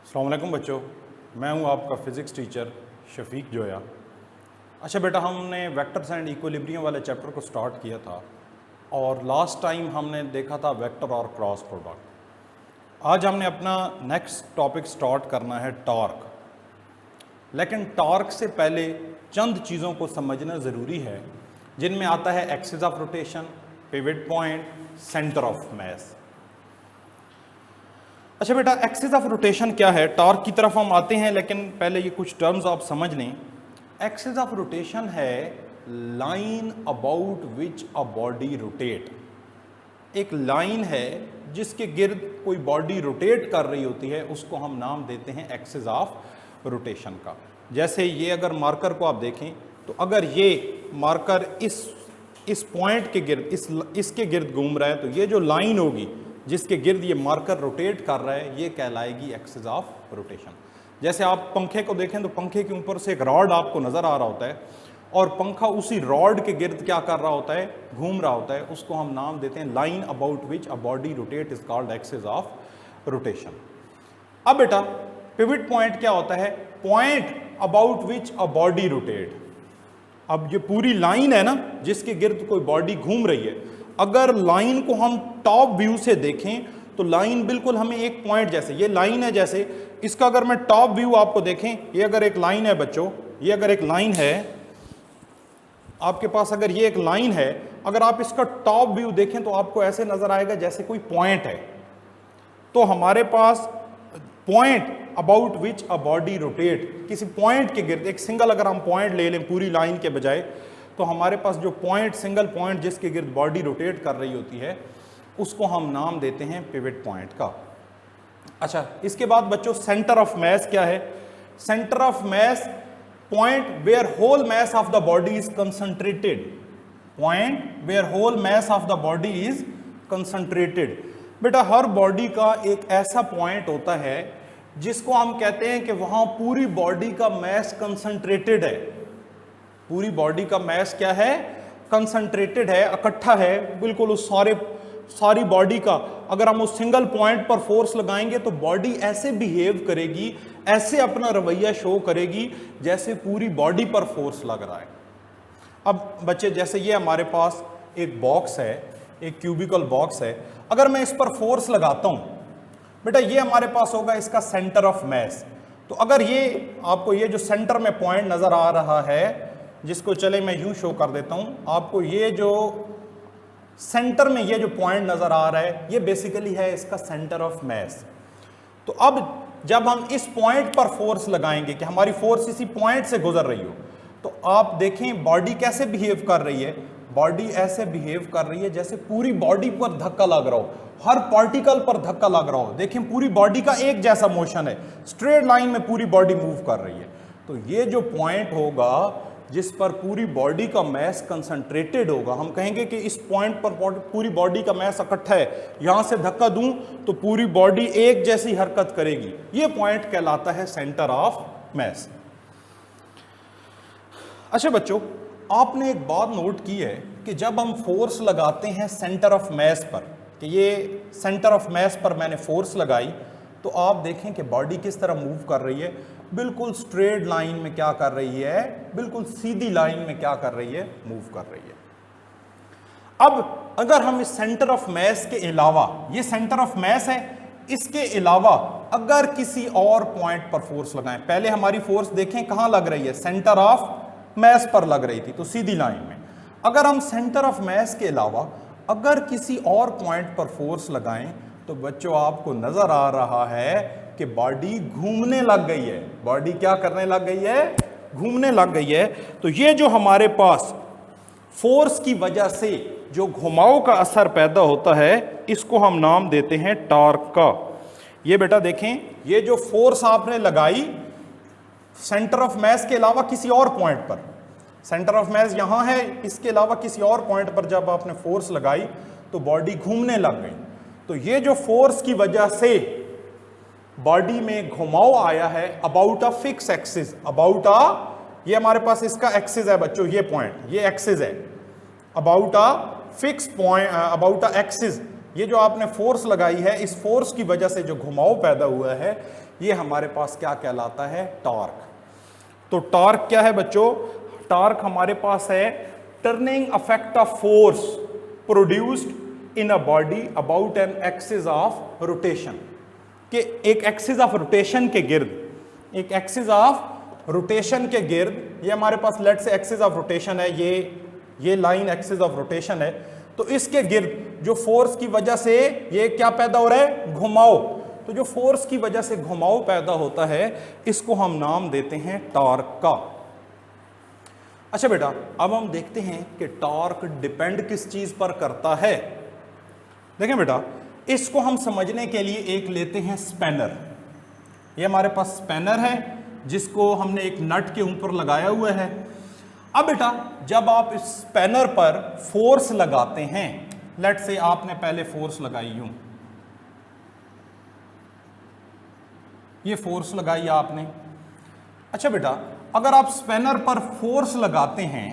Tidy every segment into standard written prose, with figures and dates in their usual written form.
अस्सलाम वालेकुम बच्चों, मैं हूं आपका फ़िज़िक्स टीचर शफीक जोया। अच्छा बेटा, हमने वेक्टर्स एंड इक्विलिब्रियम वाले चैप्टर को स्टार्ट किया था और लास्ट टाइम हमने देखा था वेक्टर और क्रॉस प्रोडक्ट। आज हमने अपना नेक्स्ट टॉपिक स्टार्ट करना है टॉर्क। लेकिन टॉर्क से पहले चंद चीज़ों को समझना ज़रूरी है, जिनमें आता है axis of rotation, pivot point, centre of मास। अच्छा बेटा, एक्सिस ऑफ रोटेशन क्या है? टॉर्क की तरफ हम आते हैं, लेकिन पहले ये कुछ टर्म्स आप समझ लें। एक्सिस ऑफ रोटेशन है line about which a body rotate. एक लाइन है जिसके गिर्द कोई बॉडी रोटेट कर रही होती है, उसको हम नाम देते हैं एक्सिस ऑफ रोटेशन का। जैसे ये अगर मार्कर को आप देखें तो अगर ये मार्कर इस पॉइंट के गिर्द इसके गिर्द घूम रहा है, तो ये जो लाइन होगी जिसके गिर्द ये मार्कर रोटेट कर रहा है, ये कहलाएगी एक्सिस ऑफ रोटेशन। जैसे आप पंखे को देखें तो पंखे के ऊपर से एक रॉड आपको नज़र आ रहा होता है और पंखा उसी रॉड के गिर्द क्या कर रहा होता है, घूम रहा होता है। उसको हम नाम देते हैं line about which a body rotate is called axis of rotation. अब बेटा, पिवट पॉइंट क्या होता है? Point about which a body rotate. अब ये पूरी लाइन है ना जिसके गिर्द कोई बॉडी घूम रही है, अगर लाइन को हम टॉप व्यू से देखें तो लाइन बिल्कुल हमें एक पॉइंट जैसे, ये लाइन है, जैसे इसका अगर मैं टॉप व्यू आपको देखें, ये अगर एक लाइन है बच्चों, ये अगर एक लाइन है आपके पास, अगर ये एक लाइन है, अगर आप इसका टॉप व्यू देखें तो आपको ऐसे नजर आएगा जैसे कोई पॉइंट है। तो हमारे पास point about which a body rotate, किसी पॉइंट के गिर्द, एक सिंगल अगर हम पॉइंट ले लें पूरी लाइन के बजाय, तो हमारे पास जो पॉइंट, सिंगल पॉइंट जिसके गिर्द बॉडी रोटेट कर रही होती है, उसको हम नाम देते हैं पिवट पॉइंट का। अच्छा, इसके बाद बच्चों सेंटर ऑफ मास क्या है? Centre of mass, point where whole mass of the body is concentrated. Point where whole mass of the body is concentrated. बेटा, हर बॉडी का एक ऐसा पॉइंट होता है जिसको हम कहते हैं कि वहां पूरी बॉडी का मास कंसंट्रेटेड है। पूरी बॉडी का मास क्या है? कंसंट्रेटेड है, इकट्ठा है, बिल्कुल उस सारी बॉडी का। अगर हम उस सिंगल पॉइंट पर फोर्स लगाएंगे तो बॉडी ऐसे बिहेव करेगी, ऐसे अपना रवैया शो करेगी जैसे पूरी बॉडी पर फोर्स लग रहा है। अब बच्चे, जैसे ये हमारे पास एक बॉक्स है, एक क्यूबिकल बॉक्स है, अगर मैं इस पर फोर्स लगाता हूं बेटा, ये हमारे पास होगा इसका सेंटर ऑफ मास। तो अगर ये आपको ये जो सेंटर में पॉइंट नजर आ रहा है, जिसको चले मैं यूं शो कर देता हूं आपको, ये जो सेंटर में ये जो पॉइंट नजर आ रहा है, ये बेसिकली है इसका सेंटर ऑफ मास। तो अब जब हम इस पॉइंट पर फोर्स लगाएंगे कि हमारी फोर्स इसी पॉइंट से गुजर रही हो, तो आप देखें बॉडी कैसे बिहेव कर रही है। बॉडी ऐसे बिहेव कर रही है जैसे पूरी बॉडी पर धक्का लग रहा हो, हर पार्टिकल पर धक्का लग रहा हो। देखें, पूरी बॉडी का एक जैसा मोशन है, स्ट्रेट लाइन में पूरी बॉडी मूव कर रही है। तो ये जो पॉइंट होगा जिस पर पूरी बॉडी का मास कंसंट्रेटेड होगा, हम कहेंगे कि इस पॉइंट पर पूरी बॉडी का मास इकट्ठा है, यहां से धक्का दूं तो पूरी बॉडी एक जैसी हरकत करेगी। ये पॉइंट कहलाता है सेंटर ऑफ मास। अच्छा बच्चों, आपने एक बात नोट की है कि जब हम फोर्स लगाते हैं सेंटर ऑफ मास पर, कि ये सेंटर ऑफ मास पर मैंने फोर्स लगाई, तो आप देखें कि बॉडी किस तरह मूव कर रही है। बिल्कुल स्ट्रेट लाइन में क्या कर रही है, बिल्कुल सीधी लाइन में क्या कर रही है, मूव कर रही है। अब अगर हम इस सेंटर ऑफ मास के अलावा, ये सेंटर ऑफ मास है, इसके अलावा अगर किसी और पॉइंट पर फोर्स लगाएं, पहले हमारी फोर्स देखें कहां लग रही है, सेंटर ऑफ मास पर लग रही थी, तो सीधी लाइन में। अगर हम सेंटर ऑफ मास के अलावा अगर किसी और पॉइंट पर फोर्स लगाएं, तो बच्चों आपको नजर आ रहा है कि बॉडी घूमने लग गई है। बॉडी क्या करने लग गई है? घूमने लग गई है। तो ये जो हमारे पास फोर्स की वजह से जो घुमाव का असर पैदा होता है, इसको हम नाम देते हैं टॉर्क का। ये बेटा देखें, ये जो फोर्स आपने लगाई सेंटर ऑफ मास के अलावा किसी और पॉइंट पर, सेंटर ऑफ मास यहां है, इसके अलावा किसी और पॉइंट पर जब आपने फोर्स लगाई तो बॉडी घूमने लग गई। तो ये जो फोर्स की वजह से बॉडी में घुमाव आया है about a fix axis, about a, ये हमारे पास इसका एक्सिस है बच्चों, ये पॉइंट, ये एक्सिस है, about a fix point, about a axis, ये जो आपने फोर्स लगाई है, इस फोर्स की वजह से जो घुमाव पैदा हुआ है, ये हमारे पास क्या कहलाता है? टॉर्क। तो टॉर्क क्या है बच्चों? टॉर्क हमारे पास है turning effect of force produced in a body about an axis of rotation, कि एक एक्सिस ऑफ रोटेशन के गिर्द, एक एक्सिस ऑफ रोटेशन के गिर्द, ये हमारे पास लेट से एक्सिस ऑफ रोटेशन है, ये लाइन एक्सिस ऑफ रोटेशन है, तो इसके गिर्द जो फोर्स की वजह से ये क्या पैदा हो रहा है? घुमाव। तो जो फोर्स की वजह से घुमाव पैदा होता है, इसको हम नाम देते हैं टॉर्क का। अच्छा बेटा, अब हम देखते हैं कि टॉर्क डिपेंड किस चीज पर करता है। देखें बेटा, इसको हम समझने के लिए एक लेते हैं स्पैनर। ये हमारे पास स्पैनर है जिसको हमने एक नट के ऊपर लगाया हुआ है। अब बेटा, जब आप इस स्पैनर पर फोर्स लगाते हैं, लेट से आपने पहले फोर्स लगाई यूं, ये फोर्स लगाई आपने। अच्छा बेटा, अगर आप स्पैनर पर फोर्स लगाते हैं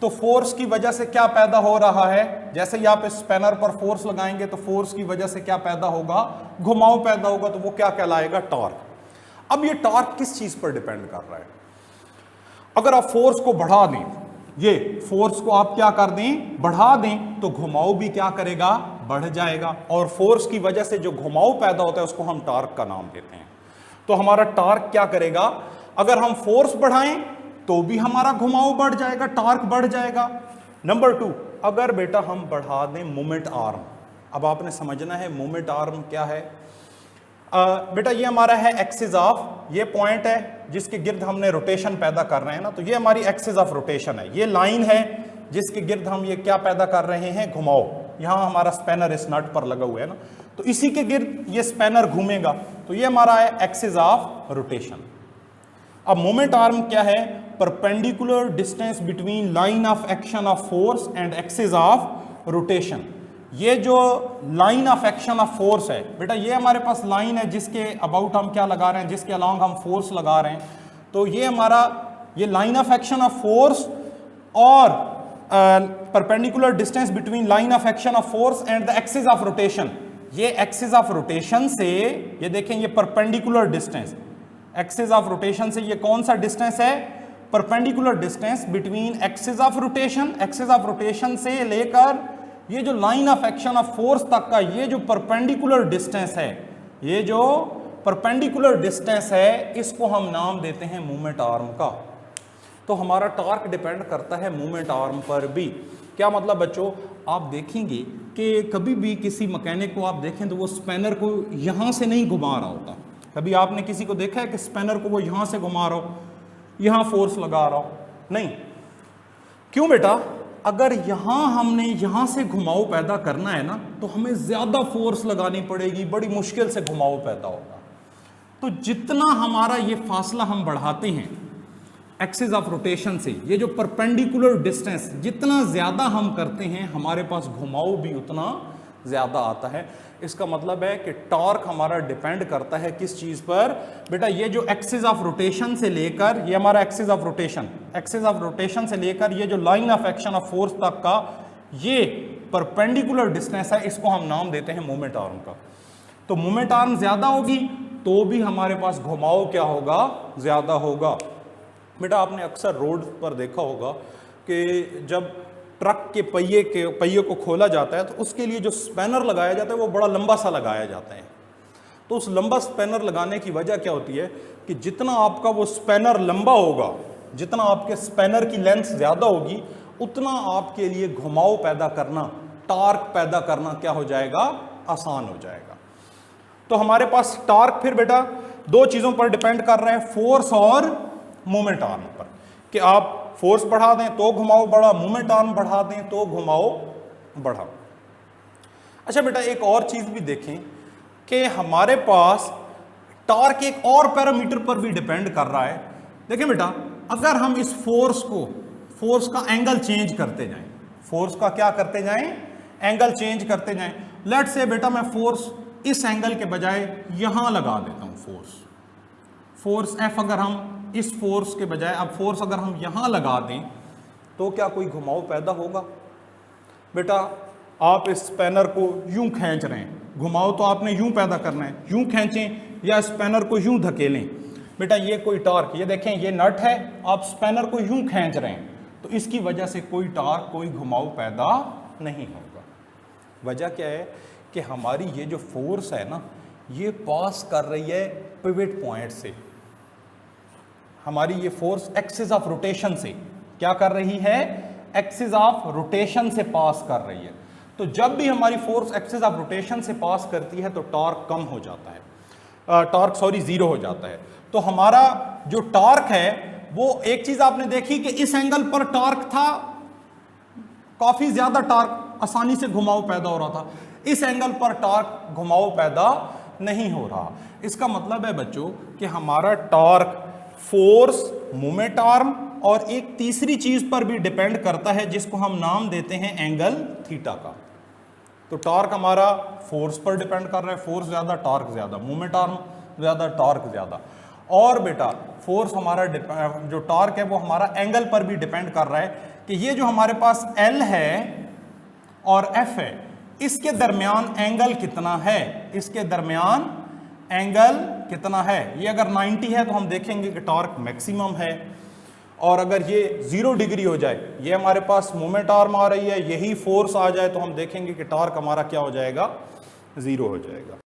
तो फोर्स की वजह से क्या पैदा हो रहा है? जैसे ही आप इस स्पैनर पर फोर्स लगाएंगे तो फोर्स की वजह से क्या पैदा होगा? घुमाव पैदा होगा। तो वो क्या कहलाएगा? टॉर्क। अब ये टॉर्क किस चीज पर डिपेंड कर रहा है? अगर आप फोर्स को बढ़ा दें, ये फोर्स को आप क्या कर दें? बढ़ा दें, तो घुमाव भी क्या करेगा? बढ़ जाएगा। और फोर्स की वजह से जो घुमाव पैदा होता है उसको हम टॉर्क का नाम देते हैं। तो हमारा टॉर्क क्या करेगा? अगर हम फोर्स बढ़ाएं तो भी हमारा घुमाव बढ़ जाएगा, टॉर्क बढ़ जाएगा। नंबर 2, अगर बेटा हम बढ़ा दें मोमेंट आर्म। अब आपने समझना है मोमेंट आर्म क्या है। बेटा, ये हमारा है एक्सिस ऑफ, ये पॉइंट है जिसके गिर्द हमने रोटेशन पैदा कर रहे हैं ना, तो ये हमारी एक्सिस ऑफ रोटेशन है। ये लाइन है जिसके गिर्द हम ये क्या पैदा कर रहे हैं? घुमाव। यहां हमारा स्पैनर इस नट पर लगा हुआ है ना, तो इसी के गिर्द ये स्पैनर घूमेगा। तो ये हमारा है एक्सिस ऑफ रोटेशन। अब मोमेंट आर्म क्या है? Perpendicular distance between line of action of force and axis of rotation. ये जो line of action of force है बेटा, ये हमारे पास लाइन है जिसके अबाउट हम क्या लगा रहे हैं, जिसके अलॉन्ग हम फोर्स लगा रहे हैं। तो ये हमारा ये line of action of force और perpendicular distance between line of action of force and the axis of rotation. ये एक्सिस ऑफ रोटेशन से, ये देखें, ये perpendicular distance, axis of rotation से ये कौन सा डिस्टेंस है? Perpendicular distance between axis of rotation, axis of rotation से लेकर ये जो line of action of force तक का ये जो परपेंडिकुलर डिस्टेंस है, ये जो परपेंडिकुलर डिस्टेंस है, इसको हम नाम देते हैं मूवमेंट आर्म का। तो हमारा टॉर्क डिपेंड करता है मूवमेंट आर्म पर भी। क्या मतलब बच्चों? आप देखेंगे कि कभी भी किसी मैकेनिक को आप देखें तो वो स्पैनर को यहां से नहीं घुमा रहा होता। कभी आपने किसी को देखा है कि स्पैनर को वो यहां से घुमा रहा हो, यहां फोर्स लगा रहा हो? नहीं। क्यों बेटा? अगर यहां हमने यहां से घुमाव पैदा करना है ना, तो हमें ज्यादा फोर्स लगानी पड़ेगी, बड़ी मुश्किल से घुमाव पैदा होगा। तो जितना हमारा ये फासला हम बढ़ाते हैं एक्सिस ऑफ रोटेशन से, ये जो परपेंडिकुलर डिस्टेंस जितना ज्यादा हम करते हैं, हमारे पास घुमाव भी उतना ज्यादा आता है। इसका मतलब है कि टॉर्क हमारा डिपेंड करता है किस चीज पर? बेटा, ये जो एक्सिस ऑफ रोटेशन से लेकर, ये हमारा axis of rotation, axis of rotation से लेकर ये जो line of action of force तक का ये परपेंडिकुलर डिस्टेंस है, इसको हम नाम देते हैं मोमेंट आर्म का। तो मोमेंट आर्म ज्यादा होगी तो भी हमारे पास घुमाव क्या होगा? ज्यादा होगा। बेटा, आपने अक्सर रोड पर देखा होगा कि जब ट्रक के पहिए को खोला जाता है तो उसके लिए जो स्पैनर लगाया जाता है वो बड़ा लंबा सा लगाया जाता है। तो उस लंबा स्पैनर लगाने की वजह क्या होती है कि जितना आपका वो स्पैनर लंबा होगा, जितना आपके स्पैनर की लेंथ ज़्यादा होगी, उतना आपके लिए घुमाव पैदा करना, टॉर्क पैदा करना क्या हो जाएगा? आसान हो जाएगा। तो हमारे पास टॉर्क फिर बेटा दो चीज़ों पर डिपेंड कर रहे हैं, फोर्स और मोमेंट आर्म पर, कि आप फोर्स बढ़ा दें तो घुमाव बढ़ा, मोमेंट आर्म बढ़ा दें तो घुमाव बढ़ा। अच्छा बेटा, एक और चीज भी देखें कि हमारे पास टॉर्क एक और पैरामीटर पर भी डिपेंड कर रहा है। देखें बेटा, अगर हम इस फोर्स का एंगल चेंज करते जाएं, फोर्स का क्या करते जाएं? एंगल चेंज करते जाएं। लेट से बेटा मैं फोर्स इस एंगल के बजाय यहां लगा देता हूं, फोर्स F अगर हम इस फोर्स के बजाय, अब फोर्स अगर हम यहां लगा दें तो क्या कोई घुमाव पैदा होगा? बेटा आप इस स्पैनर को यूं खींच रहे हैं, घुमाओ तो आपने यूं पैदा करना है, यूं खींचें या स्पैनर को यूं धकेलें। बेटा ये कोई टॉर्क, ये देखें ये नट है, आप स्पैनर को यूं खींच रहे हैं, तो इसकी वजह से कोई टॉर्क, कोई घुमाव पैदा नहीं होगा। वजह क्या है कि हमारी ये जो फोर्स है ना, ये पास कर रही है पिवट पॉइंट से। हमारी ये फोर्स एक्सिस ऑफ रोटेशन से क्या कर रही है, एक्सिस ऑफ रोटेशन से पास कर रही है। तो जब भी हमारी फोर्स एक्सिस ऑफ रोटेशन से पास करती है तो टॉर्क कम हो जाता है, टॉर्क सॉरी जीरो हो जाता है। तो हमारा जो टॉर्क है वो, एक चीज आपने देखी कि इस एंगल पर टॉर्क था, काफी ज्यादा टॉर्क, आसानी से घुमाव पैदा हो रहा था। इस एंगल पर टॉर्क, घुमाव पैदा नहीं हो रहा। इसका मतलब है बच्चों कि हमारा टॉर्क फोर्स, मोमेंट आर्म और एक तीसरी चीज पर भी डिपेंड करता है जिसको हम नाम देते हैं एंगल थीटा का। तो टॉर्क हमारा फोर्स पर डिपेंड कर रहा है, फोर्स ज्यादा टॉर्क ज्यादा, मोमेंट आर्म ज्यादा टॉर्क ज्यादा। और बेटा फोर्स हमारा जो टॉर्क है वो हमारा एंगल पर भी डिपेंड कर रहा है कि ये जो हमारे पास L है और F है, इसके दरमियान एंगल कितना है, इसके दरमियान एंगल कितना है। ये अगर 90 है तो हम देखेंगे कि टॉर्क मैक्सिमम है, और अगर ये 0 डिग्री हो जाए, ये हमारे पास मोमेंट आर्म आ रही है, यही फोर्स आ जाए, तो हम देखेंगे कि टॉर्क हमारा क्या हो जाएगा, 0 हो जाएगा।